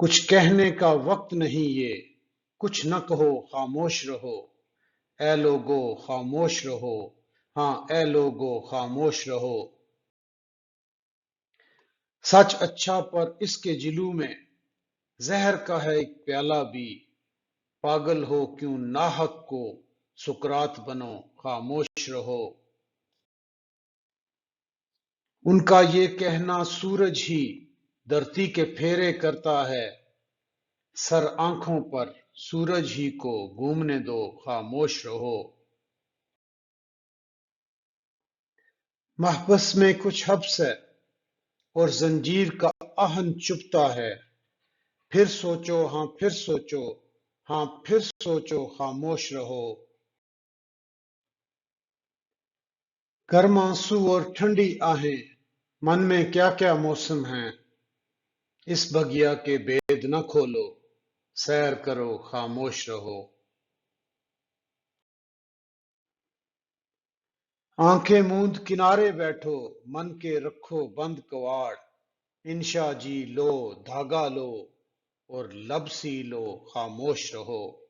کچھ کہنے کا وقت نہیں یہ، کچھ نہ کہو خاموش رہو، اے لوگو خاموش رہو، ہاں اے لوگو خاموش رہو۔ سچ اچھا پر اس کے جلو میں زہر کا ہے ایک پیالہ بھی، پاگل ہو کیوں ناحق کو سکرات بنو خاموش رہو۔ ان کا یہ کہنا سورج ہی دھرتی کے پھیرے کرتا ہے، سر آنکھوں پر سورج ہی کو گھومنے دو خاموش رہو۔ محبس میں کچھ حبس ہے اور زنجیر کا آہن چبھتا ہے، پھر سوچو ہاں پھر سوچو، ہاں پھر سوچو خاموش رہو۔ گرم آنسو اور ٹھنڈی آہیں، من میں کیا کیا موسم ہیں، اس بگیا کے بید نہ کھولو، سیر کرو خاموش رہو۔ آنکھیں موند کنارے بیٹھو، من کے رکھو بند کواڑ، انشا جی لو دھاگا لو اور لب سی لو خاموش رہو۔